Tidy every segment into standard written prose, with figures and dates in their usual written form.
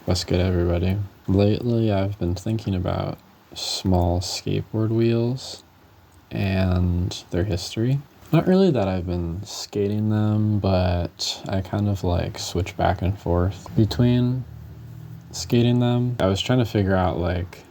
What's good, everybody? Lately, I've been thinking about small skateboard wheels and their history. Not really that I've been skating them, but I kind of like switch back and forth between skating them. I was trying to figure out like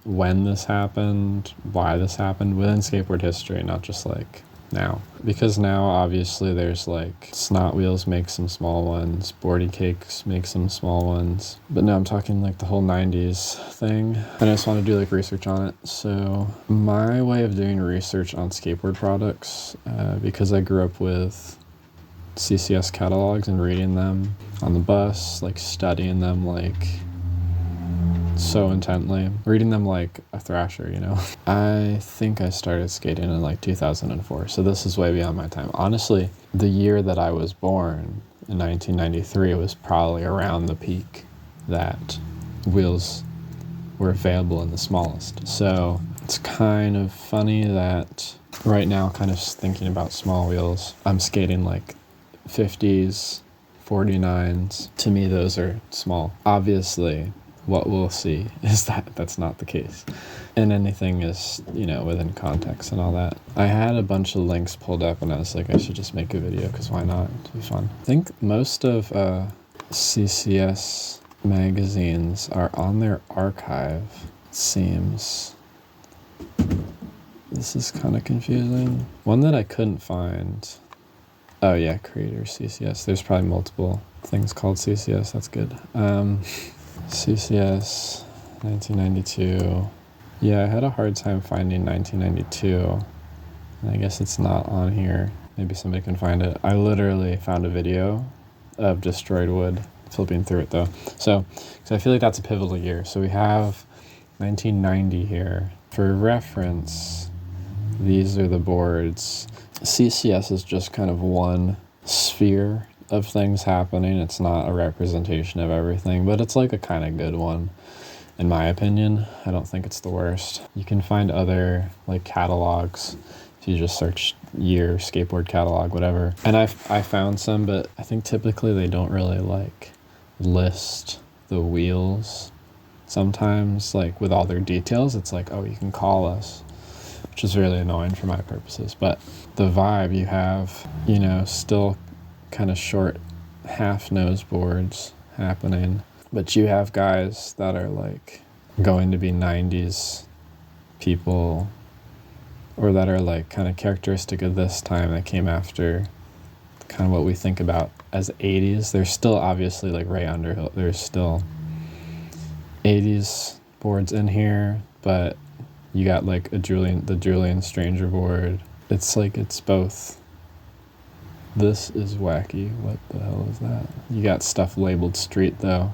when this happened, why this happened within skateboard history, not just like now. Because now obviously there's like Snot Wheels make some small ones, Boardy Cakes make some small ones, but now I'm talking like the whole 90s thing, and I just want to do like research on it. So my way of doing research on skateboard products, because I grew up with CCS catalogs and reading them on the bus, like studying them like so intently, reading them like a thrasher, you know. I think I started skating in like 2004, so this is way beyond my time. Honestly, the year that I was born, in 1993, was probably around the peak that wheels were available in the smallest. So it's kind of funny that right now, kind of thinking about small wheels, I'm skating like 50s, 49s. To me, those are small. Obviously, what we'll see is that that's not the case. And anything is, you know, within context and all that. I had a bunch of links pulled up and I was like, I should just make a video because why not? It'll be fun. I think most of CCS magazines are on their archive, it seems. This is kind of confusing. One that I couldn't find. Oh yeah, Creator CCS. There's probably multiple things called CCS. That's good. CCS 1992. Yeah, I had a hard time finding 1992. And I guess it's not on here. Maybe somebody can find it. I literally found a video of Destroyed Wood, flipping through it though. So I feel like that's a pivotal year. So we have 1990 here. For reference, these are the boards. CCS is just kind of one sphere of things happening. It's not a representation of everything, but it's like a kind of good one, in my opinion. I don't think it's the worst. You can find other like catalogs if you just search year, skateboard catalog, whatever. And I found some, but I think typically they don't really like list the wheels. Sometimes like with all their details, it's like, oh, you can call us, which is really annoying for my purposes. But the vibe you have, you know, still kind of short half nose boards happening, but you have guys that are like going to be 90s people, or that are like kind of characteristic of this time that came after kind of what we think about as 80s. There's still obviously like Ray Underhill, there's still 80s boards in here, but you got like the Julian Stranger board. It's like it's both. This is wacky. What the hell is that? You got stuff labeled street though,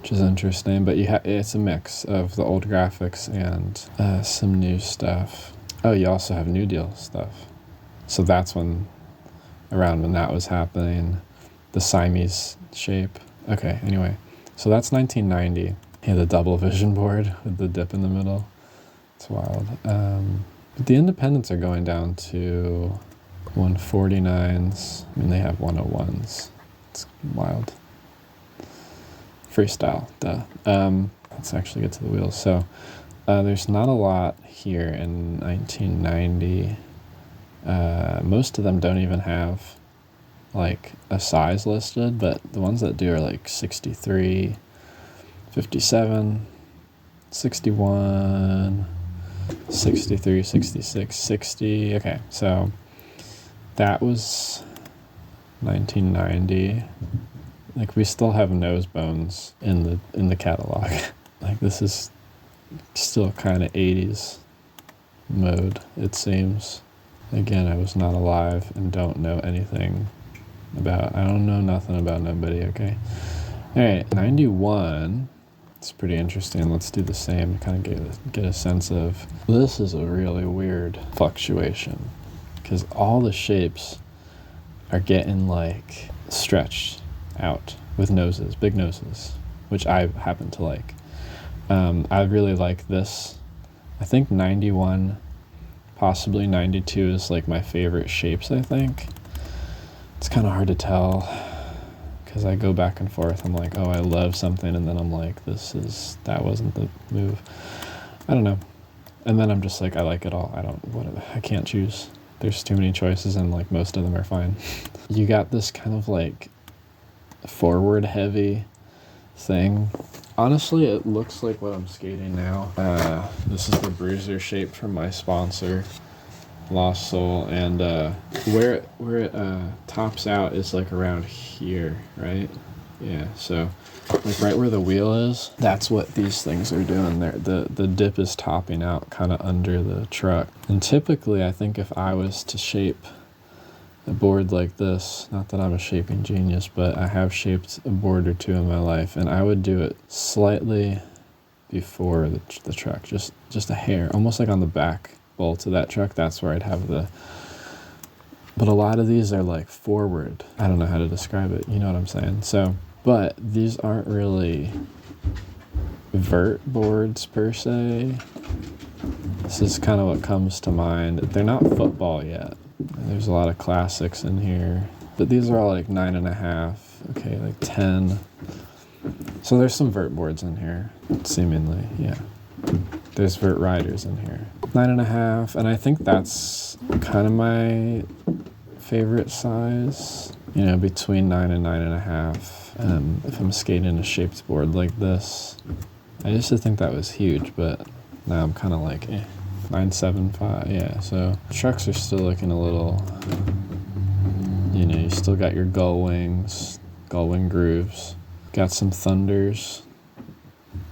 which is interesting, but it's a mix of the old graphics and some new stuff. Oh, you also have New Deal stuff. So that's around when that was happening. The Siamese shape. Okay, anyway. So that's 1990. Yeah, the double vision board with the dip in the middle. It's wild. But the independents are going down to 149s. I mean, they have 101s. It's wild. Freestyle, duh. Let's actually get to the wheels. So there's not a lot here in 1990. Most of them don't even have like a size listed, but the ones that do are like 63, 57, 61, 63, 66, 60. Okay, so that was 1990. Like we still have nose bones in the catalog. Like this is still kind of 80s mode, it seems. Again, I was not alive and don't know anything about, I don't know nothing about nobody, okay? All right, 91. It's pretty interesting. Let's do the same, kind of get a sense of, this is a really weird fluctuation because all the shapes are getting like stretched out with noses, big noses, which I happen to like. I really like this. I think 91, possibly 92 is like my favorite shapes, I think. It's kind of hard to tell because I go back and forth. I'm like, oh, I love something, and then I'm like, that wasn't the move. I don't know. And then I'm just like, I like it all. I can't choose. There's too many choices, and like most of them are fine. You got this kind of like forward heavy thing. Honestly, it looks like what I'm skating now. This is the bruiser shape from my sponsor, Lost Soul, and where it tops out is like around here, right? Yeah, so like right where the wheel is, that's what these things are doing there. The dip is topping out kind of under the truck. And typically, I think if I was to shape a board like this, not that I'm a shaping genius, but I have shaped a board or two in my life, and I would do it slightly before the truck, just a hair, almost like on the back bolt of that truck. That's where I'd have but a lot of these are like forward. I don't know how to describe it, you know what I'm saying? So, but these aren't really vert boards per se. This is kind of what comes to mind. They're not football yet. There's a lot of classics in here, but these are all like 9.5, okay, like 10. So there's some vert boards in here, seemingly, yeah. There's vert riders in here. 9.5, and I think that's kind of my favorite size, you know, between 9 and 9.5. If I'm skating a shaped board like this, I used to think that was huge, but now I'm kind of like, 9.75, yeah. So trucks are still looking a little, you know, you still got your gull wing grooves, got some Thunders,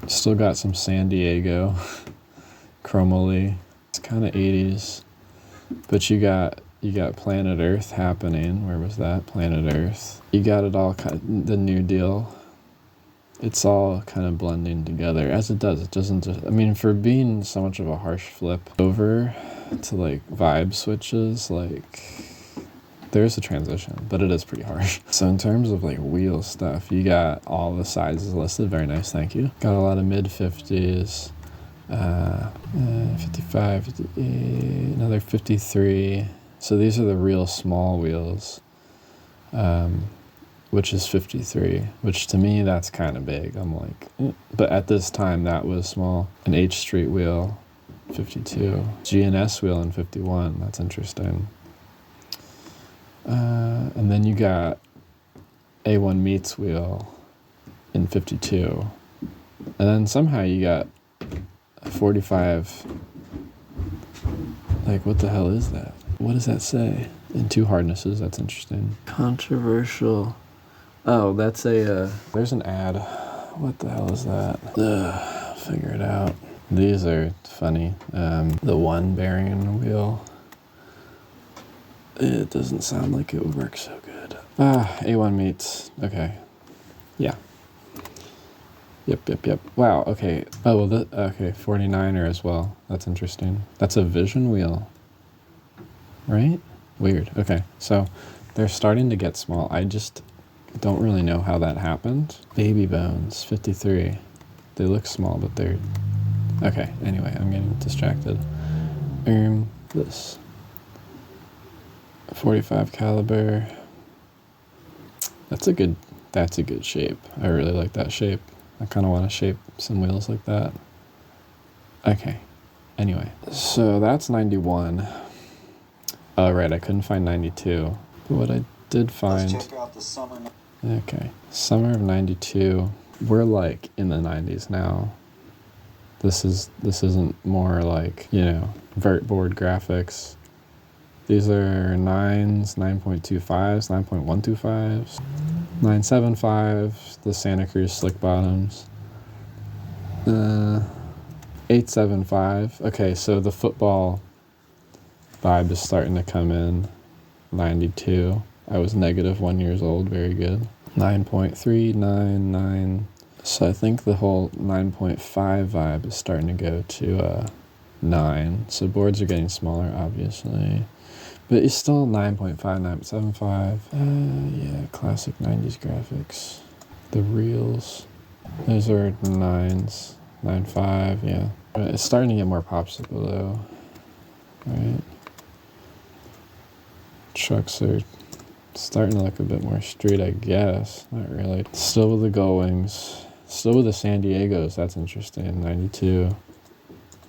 still got some San Diego, Chromoly. It's kind of 80s, but you got Planet Earth happening. Where was that? Planet Earth. You got it all the New Deal. It's all kind of blending together, as it does. It doesn't just, I mean, for being so much of a harsh flip over to like vibe switches, like there's a transition, but it is pretty harsh. So in terms of like wheel stuff, you got all the sizes listed. Very nice, thank you. Got a lot of mid 50s, 55, 58, another 53. So these are the real small wheels. Which is 53, which to me, that's kind of big. I'm like, but at this time, that was small. An H Street wheel, 52. GNS wheel in 51, that's interesting. And then you got A1 Meets wheel in 52. And then somehow you got a 45. Like, what the hell is that? What does that say? In 2 hardnesses, that's interesting. Controversial. Oh, that's there's an ad. What the hell is that? Figure it out. These are funny. The one bearing in the wheel. It doesn't sound like it would work so good. A1 Meets. Okay. Yeah. Yep. Wow, okay. Oh, well, okay, 49er as well. That's interesting. That's a Vision wheel. Right? Weird. Okay, so they're starting to get small. I just don't really know how that happened. Baby Bones, 53. They look small, but they're... Okay, anyway, I'm getting distracted. This. 45 caliber. That's a good shape. I really like that shape. I kind of want to shape some wheels like that. Okay, anyway. So that's 91. Oh, right, I couldn't find 92. But what I did find... Let's check out the summer... Okay, summer of 92. We're like in the 90s now. This isn't more like, you know, vert board graphics. These are 9s, 9.25s, 9.125s, 975, the Santa Cruz slick bottoms. 875. Okay, so the football vibe is starting to come in. 92. I was negative 1 years old. Very good. 9.399. So I think the whole 9.5 vibe is starting to go to 9. So boards are getting smaller, obviously. But it's still 9.5, 9.75. Yeah, classic 90s graphics. The reels. Those are 9s. 9.5, yeah. But it's starting to get more popsicle, though. Right? Trucks are Starting to look a bit more street, I guess. Not really. Still with the Gullwings. Still with the San Diegos. That's interesting. 92.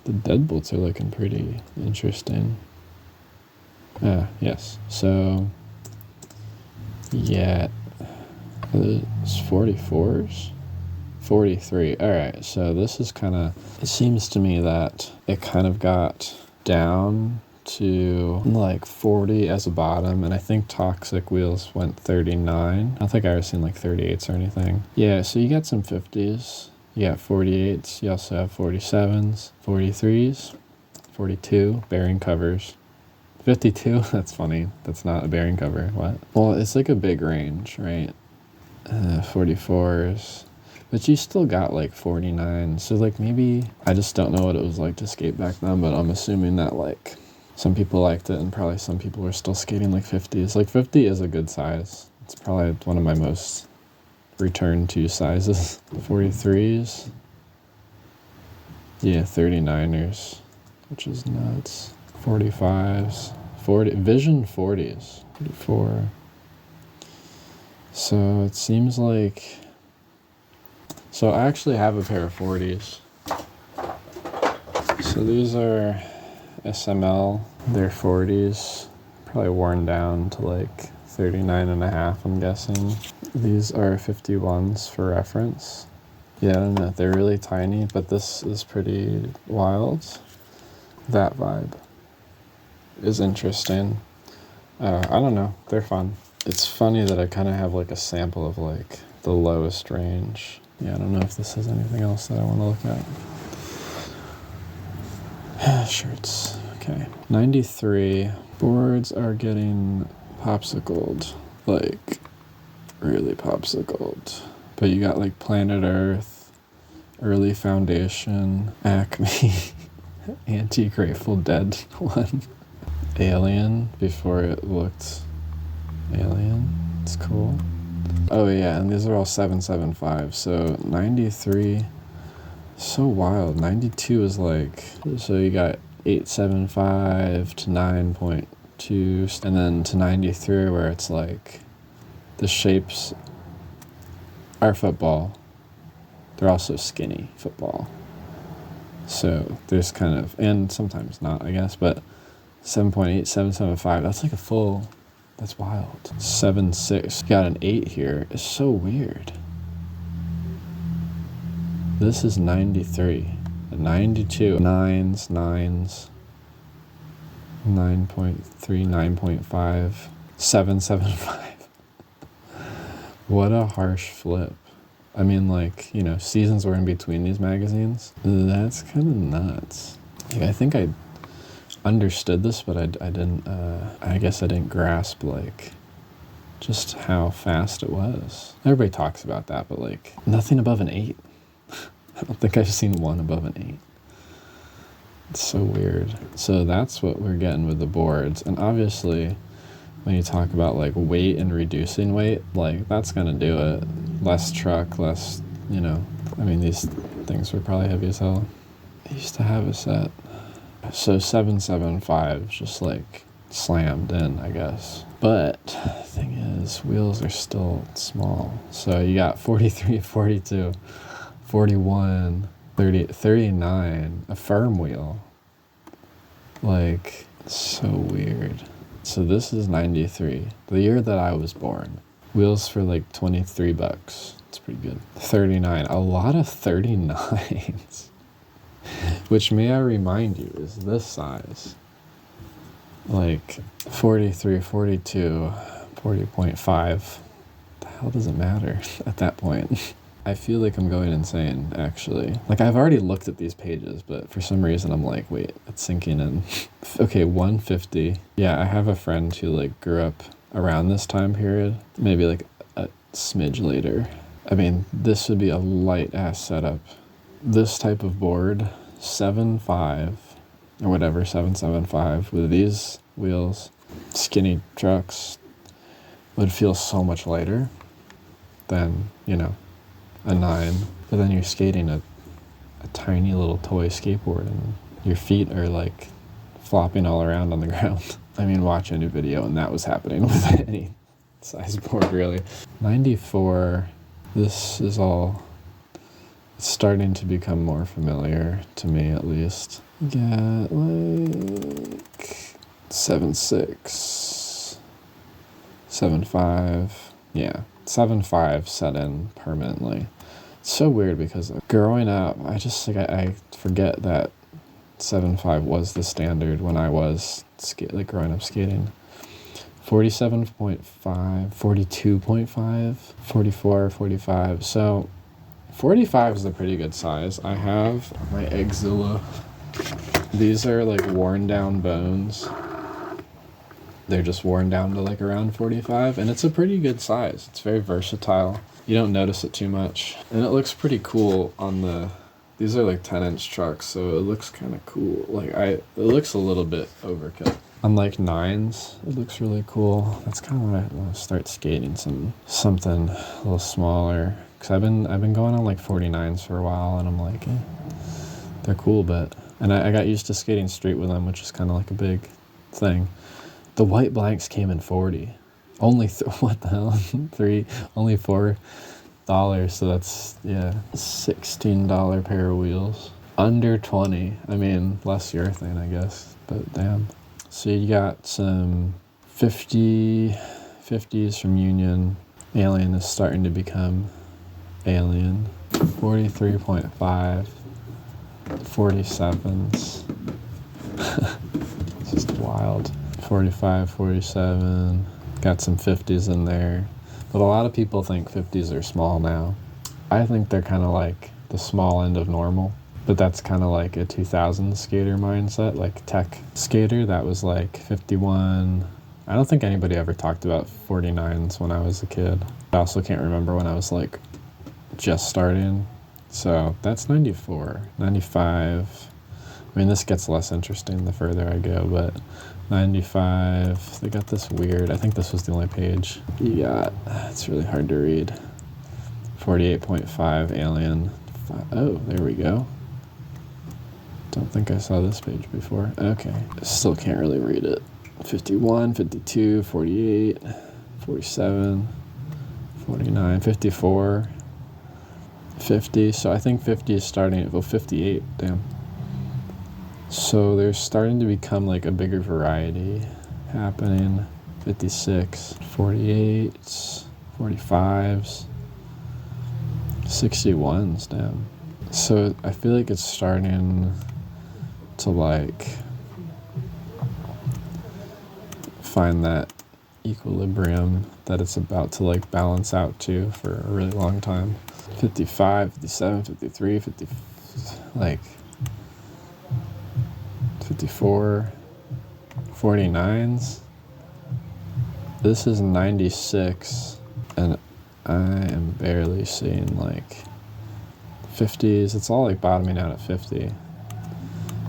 The Deadbolts are looking pretty interesting. Yes. So, yeah. It's 44s? 43. Alright, so this is kind of... It seems to me that it kind of got down to like 40 as a bottom, and I think Toxic wheels went 39. I don't think I ever seen like 38s or anything. Yeah, so you got some 50s. You got 48s. You also have 47s, 43s, 42, bearing covers. 52? That's funny. That's not a bearing cover. What? Well, it's like a big range, right? 44s. But you still got like 49. So like maybe, I just don't know what it was like to skate back then, but I'm assuming that like some people liked it and probably some people were still skating like 50s. Like 50 is a good size. It's probably one of my most returned to sizes. 43s. Yeah, 39ers, which is nuts. 45s. Vision 40s. 44. So it seems like... So I actually have a pair of 40s. So these are SML. They're 40s. Probably worn down to like 39 and a half, I'm guessing. These are 51s for reference. Yeah, I don't know. They're really tiny, but this is pretty wild. That vibe is interesting. I don't know. They're fun. It's funny that I kind of have like a sample of like the lowest range. Yeah, I don't know if this has anything else that I want to look at. Shirts. Okay. 93. Boards are getting popsicled. Like, really popsicled. But you got like Planet Earth, Early Foundation, Acme, Anti-Grateful Dead one. Alien, before it looked alien. It's cool. Oh yeah, and these are all 775. So 93, so wild. 92 is like, so you got 875 to 9.2, and then to 93 where it's like the shapes are football. They're also skinny football. So there's kind of, and sometimes not, I guess, but 7.8, 775, that's like a full... That's wild. 7.6. Got an 8 here. It's so weird. This is 93. 92. 9s. 9.3, 9.5. 7.75. What a harsh flip. I mean, like, you know, seasons were in between these magazines. That's kind of nuts. Like, I think I understood this, but I didn't, I guess I didn't grasp, like, just how fast it was. Everybody talks about that, but, like, nothing above an 8. I don't think I've seen one above an 8. It's so weird. So that's what we're getting with the boards. And obviously, when you talk about, like, weight and reducing weight, like, that's gonna do it. Less truck, less, you know, I mean, these things were probably heavy as hell. I used to have a set. So 775 just like slammed in, I guess. But the thing is, wheels are still small. So you got 43, 42, 41, 30, 39, a firm wheel. Like, so weird. So this is 93, the year that I was born. Wheels for like $23. It's pretty good. 39, a lot of 39s. Which, may I remind you, is this size. Like 43, 42, 40.5. The hell does it matter at that point? I feel like I'm going insane, actually. Like, I've already looked at these pages, but for some reason I'm like, wait, it's sinking in. Okay, 150. Yeah, I have a friend who like grew up around this time period. Maybe like a smidge later. I mean, this would be a light ass setup. This type of board, 7.5 or whatever, 7.75 with these wheels, skinny trucks, would feel so much lighter than, you know, a 9. But then you're skating a tiny little toy skateboard and your feet are like flopping all around on the ground. I mean, watch any video and that was happening with any size board, really. 94, this is all starting to become more familiar to me, at least. Got like 7.6, 7.5, yeah, 7.5 set in permanently. It's so weird because growing up, I just like I forget that 7.5 was the standard when I was growing up skating. 47.5, 42.5, 44, 45. So 45 is a pretty good size. I have my Exilla. These are like worn down bones. They're just worn down to like around 45, and it's a pretty good size. It's very versatile. You don't notice it too much. And it looks pretty cool on the, these are like 10-inch trucks, so it looks kind of cool. It looks a little bit overkill. Unlike 9s, it looks really cool. That's kind of what I want to start skating, something a little smaller. Because I've been going on like 49s for a while, and I'm like, they're cool, and I got used to skating street with them, which is kind of like a big thing. The white blanks came in 40. Only, what the hell? Only $4. So that's, yeah, $16 pair of wheels. Under 20. I mean, less urethane, I guess, but damn. So you got some 50s from Union. Alien is starting to become Alien. 43.5. 47s. It's just wild. 45, 47. Got some 50s in there. But a lot of people think 50s are small now. I think they're kind of like the small end of normal. But that's kind of like a 2000s skater mindset, like tech skater. That was like 51. I don't think anybody ever talked about 49s when I was a kid. I also can't remember when I was like just starting. So that's 94, 95. I mean, this gets less interesting the further I go, but 95, they got this weird, I think this was the only page you got. It's really hard to read. 48.5 Alien. Oh, there we go. Don't think I saw this page before. Okay, still can't really read it. 51, 52, 48, 47, 49, 54, 50. So I think 50 is starting at, 58, damn. So there's starting to become like a bigger variety happening. 56, 48s, 45s, 61s, damn. So I feel like it's starting to like find that equilibrium that it's about to like balance out to for a really long time. 55, 57, 53, 50, like 54, 49s. This is 96, and I am barely seeing like 50s. It's all like bottoming out at 50.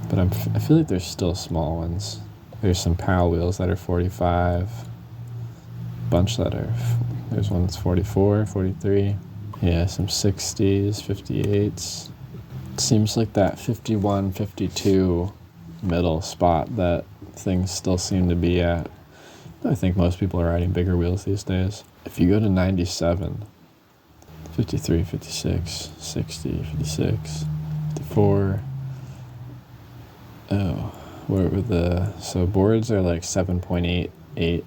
But I feel like there's still small ones. There's some PAL wheels that are 45. Bunch that are, there's one that's 44, 43. Yeah, some 60s, 58s. It seems like that 51, 52 middle spot that things still seem to be at. I think most people are riding bigger wheels these days. If you go to 97, 53, 56, 60, 56, 54. Oh, where were so boards are like 7.8, 7.5,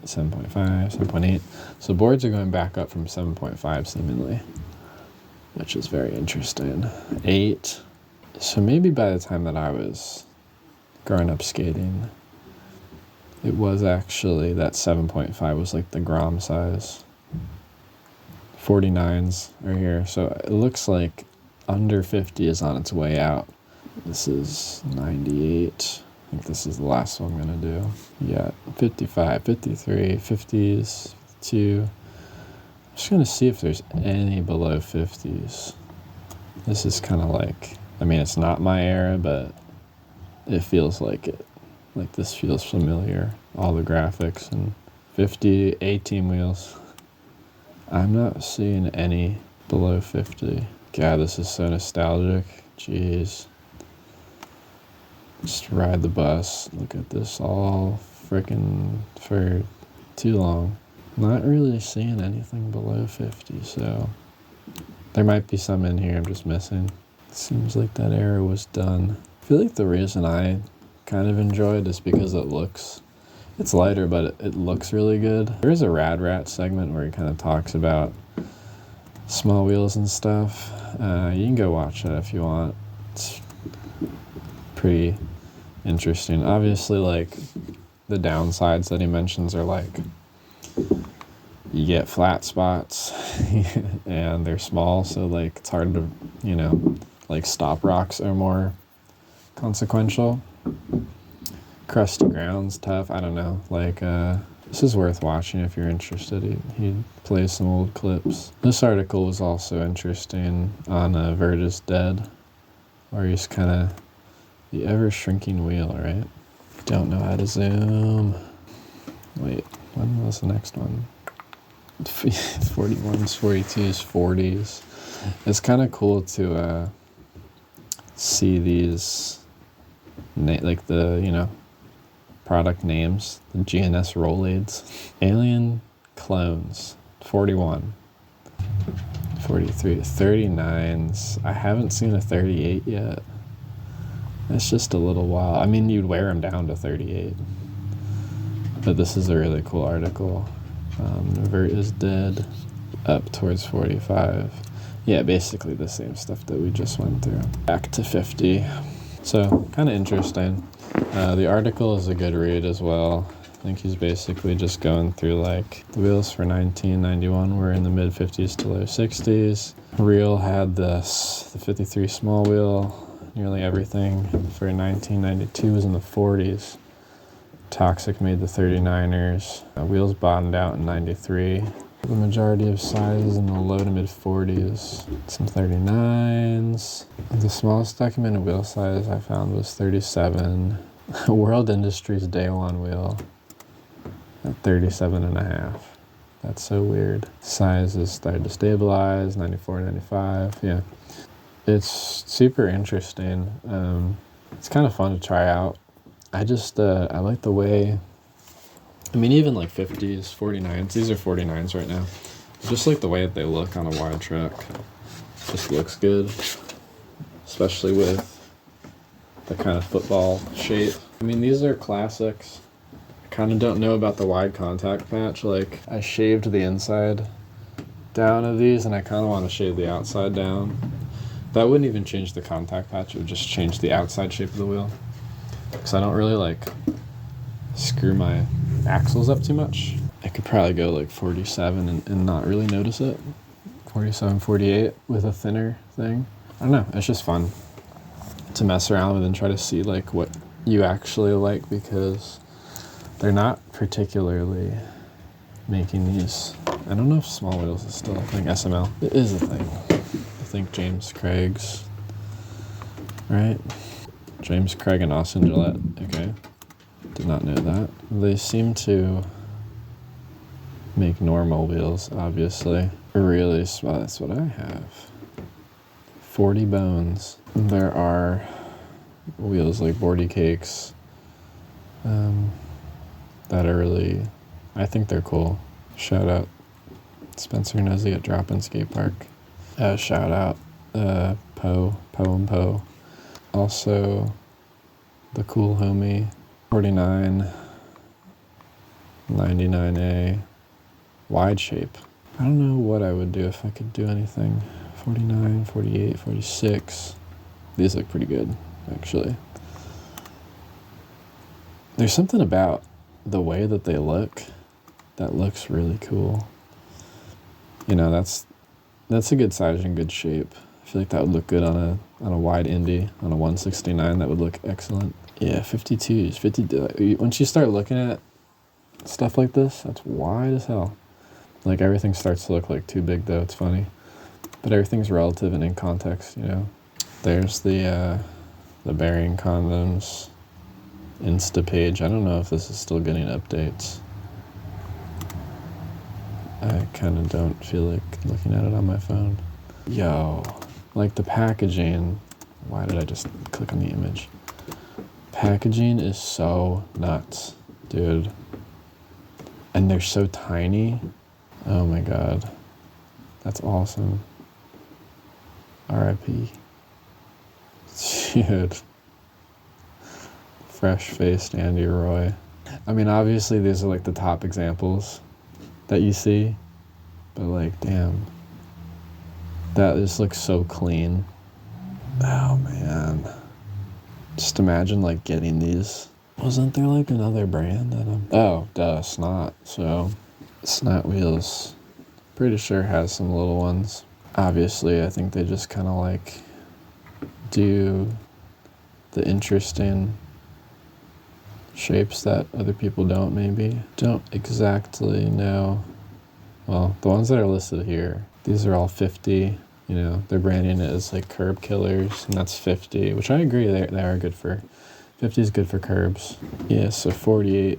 7.8. So boards are going back up from 7.5 seemingly, which is very interesting. 8. So maybe by the time that I was growing up skating, it was actually that 7.5 was like the Grom size. 49s are here. So it looks like under 50 is on its way out. This is 98. I think this is the last one I'm going to do. Yeah, 55, 53, 50s, 52. I'm just going to see if there's any below 50s. This is kind of like, I mean, it's not my era, but it feels like it. Like this feels familiar. All the graphics and 50 A-team wheels. I'm not seeing any below 50. God, this is so nostalgic. Jeez. Just ride the bus. Look at this all freaking for too long. Not really seeing anything below 50, so there might be some in here I'm just missing. Seems like that era was done. I feel like the reason I kind of enjoy it is because it's lighter, but it looks really good. There is a Rad Rat segment where he kind of talks about small wheels and stuff. You can go watch that if you want. It's pretty interesting. Obviously, like, the downsides that he mentions are like, you get flat spots and they're small, so like it's hard to, like stop rocks are more consequential. Crusty ground's tough. I don't know. Like, this is worth watching if you're interested. He plays some old clips. This article was also interesting on Vert is Dead, where he's kind of the ever shrinking wheel, right? Don't know how to zoom. Wait, when was the next one? 41s, 42s, 40s. It's kind of cool to see these, like the, product names, the GNS Rolaids. Alien Clones, 41. 43, 39s. I haven't seen a 38 yet. It's just a little while. I mean, you'd wear them down to 38. But this is a really cool article. Vert is Dead, up towards 45. Yeah, basically the same stuff that we just went through. Back to 50. So, kind of interesting. The article is a good read as well. I think he's basically just going through like the wheels for 1991 were in the mid 50s to low 60s. Real had the 53 small wheel. Nearly everything for 1992 was in the 40s. Toxic made the 39ers. Wheels bottomed out in 93. The majority of sizes in the low to mid 40s. Some 39s. The smallest documented wheel size I found was 37. World Industries Day One wheel at 37 and a half. That's so weird. Sizes started to stabilize, 94, 95, yeah. It's super interesting. It's kind of fun to try out. I like the way, even like 50s, 49s, these are 49s right now. Just like the way that they look on a wide truck. Just looks good, especially with the kind of football shape. These are classics. I kind of don't know about the wide contact patch. Like, I shaved the inside down of these, and I kind of want to shave the outside down. That wouldn't even change the contact patch. It would just change the outside shape of the wheel. Because I don't really, like, screw my axles up too much. I could probably go, like, 47 and not really notice it. 47, 48 with a thinner thing. I don't know. It's just fun to mess around with and try to see, like, what you actually like, because they're not particularly making these. I don't know if small wheels is still a thing. SML. It is a thing. I think James Craig's, right? James Craig and Austin Gillette. Okay. Did not know that. They seem to make normal wheels, obviously. Really small. That's what I have. 40 bones. There are wheels like Bordy Cakes that are really, I think they're cool. Shout out Spencer Nosey at Drop-In Skate Park. Shout out Poe and Poe. Also, the Cool Homie 49, 99A, wide shape. I don't know what I would do if I could do anything. 49, 48, 46. These look pretty good, actually. There's something about the way that they look that looks really cool. That's a good size and good shape. I feel like that would look good on a wide Indy, on a 169. That would look excellent. Yeah, 52s, 50. Once you start looking at stuff like this, that's wide as hell. Like, everything starts to look like too big, though. It's funny, but everything's relative and in context. There's the bearing condoms Insta page. I don't know if this is still getting updates. I kind of don't feel like looking at it on my phone. Yo, like the packaging. Why did I just click on the image? Packaging is so nuts, dude. And they're so tiny. Oh my God. That's awesome. RIP. Dude. Fresh-faced Andy Roy. I mean, obviously these are like the top examples that you see, but like, damn. That just looks so clean. Oh man. Just imagine like getting these. Wasn't there like another brand that oh, duh, Snot. So, Snot Wheels, pretty sure has some little ones. Obviously, I think they just kind of like do the interesting shapes that other people don't, maybe. Don't exactly know. Well, the ones that are listed here, these are all 50. You know, they're branding it as like curb killers, and that's 50, which I agree they are good for. 50 is good for curbs. Yeah, so 48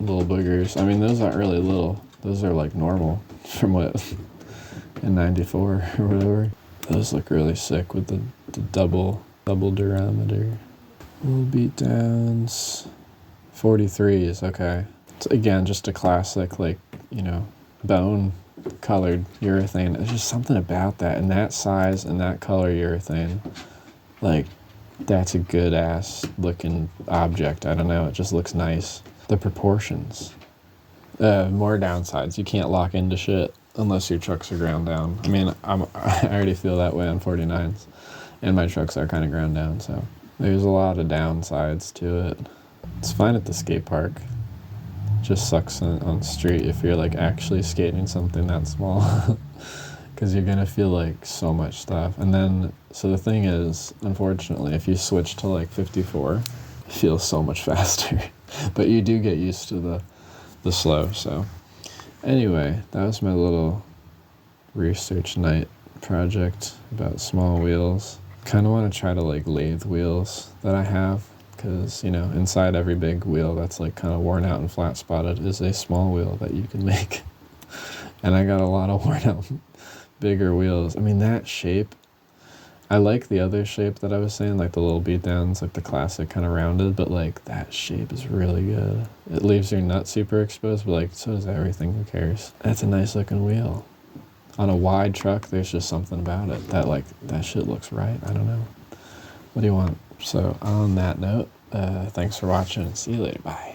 little boogers. I mean, those aren't really little. Those are like normal from what, in 94 or whatever. Those look really sick with the double durometer. Little beat downs. 43s, okay. It's, again, just a classic, like, you know, bone colored urethane. There's just something about that, and that size and that color urethane, like, that's a good ass looking object. I don't know, it just looks nice. The proportions. More downsides. You can't lock into shit unless your trucks are ground down. I mean, I already feel that way on 49s, and my trucks are kind of ground down, so there's a lot of downsides to it. It's fine at the skate park. Just sucks on the street if you're like actually skating something that small, because you're gonna feel like so much stuff. And then, so the thing is, unfortunately, if you switch to like 54, it feels so much faster. But you do get used to the slow. So anyway, that was my little research night project about small wheels. Kind of want to try to like lathe wheels that I have, because, you know, inside every big wheel that's like kind of worn out and flat spotted is a small wheel that you can make. And I got a lot of worn out bigger wheels. I mean, that shape, I like the other shape that I was saying, like the little beat downs, like the classic kind of rounded, but like that shape is really good. It leaves your nut super exposed, but like so does everything. Who cares? That's a nice looking wheel. On a wide truck, there's just something about it that like, that shit looks right. I don't know. What do you want? So on that note, thanks for watching and see you later. Bye.